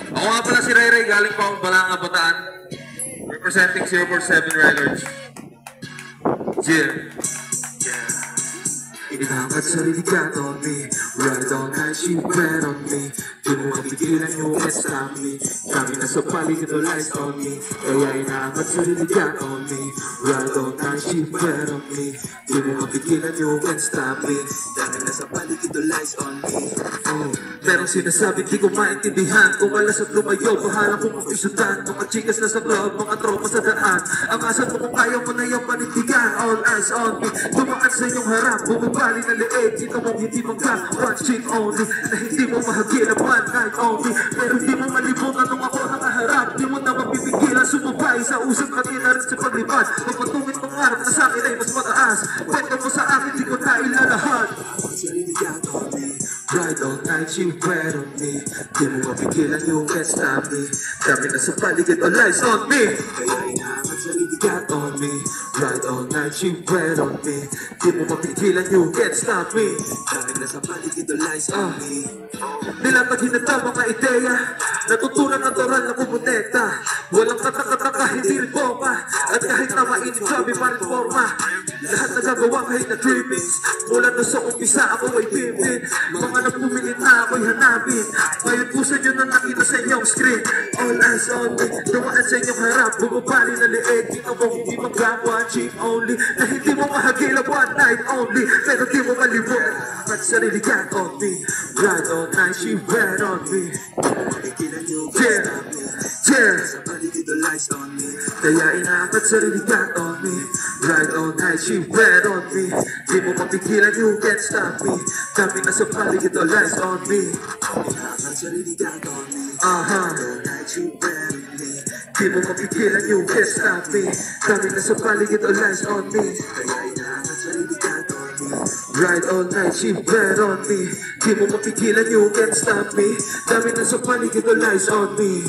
Ako nga pala si Ray Ray, galing pa akong Balanga, Bataan. Representing 047 Records. Yeah. Inaangat sarili ka on me. Ride all night, she wet on me. Di mo mapigilan yung wet sa me. Kami nasa paligid o lies on me. Kaya inaangat sarili ka on me. Ride all night, she wet on me. Di mo mapigilan yung wet sa me. Kami nasa paligid o lies on me. Merong sinasabi di ko maintindihan. Kung alas at lumayo, bahala kong mapisundan. Mga chikas na sa club, mga tropa sa daan. Ang asal mo kung kaya mo na yung panindigan. All eyes on me. Tumakan sa inyong harap, bumabali na leeg. Dito mong hindi mangga, one chick only. Na hindi mo mahagila, one night only. Pero di mo malibutan nung ako nakaharap. Di mo na mapipigilan, sumubay sa usap pati na rin sa paglipad. Kung matungit mong harap na sa akin ay mas mataas. Kwento mo sa akin, di ko na ilalahat. Ride all night, you wet on me. Di mo mapigilan yung can't stop me. Dami na sa paligid, all eyes on me. Kaya inaangat sarili ka on me. Ride all night, you wet on me. Di mo mapigilan yung can't stop me. Dami na sa paligid, all eyes on me. Nilatag hinata mga ideya. Natutunan ng toral na kumonekta. Walang katakataka, hindi rin bomba. At kahit na mainit kami pa rin forma. Lahat nagagawa kahit na dreamings. Mula na sa umpisa ako ay pimpin. Mga nagpumilit na ako'y hanapin. Ngayon po sa inyo na nakita sa inyong screen. All eyes on me. Dumaan sa inyong harap. Bumabali na leeg. Dito mo hindi magagawa. Cheap only. Na hindi mo mahagila one night only. Pero di mo maliwan. At sarili ka on me. Ride all night. She wet on me. Yeah. Yeah. Kaya inaangat sarili ka on me. Ride all night. She wet on me. Di mo mapigilan. You can't stop me. Kami na sa paligid. All eyes on me. Inaangat sarili ka on me. Ride all night. You wet on me. Di mo mapigilan. You can't stop me. Kami na sa paligid. All eyes on me. Kaya inaangat sarili ka on me. Ride all night. She wet on me. Di mo mapigilan. You can't stop me. Kami na sa paligid. All eyes on me.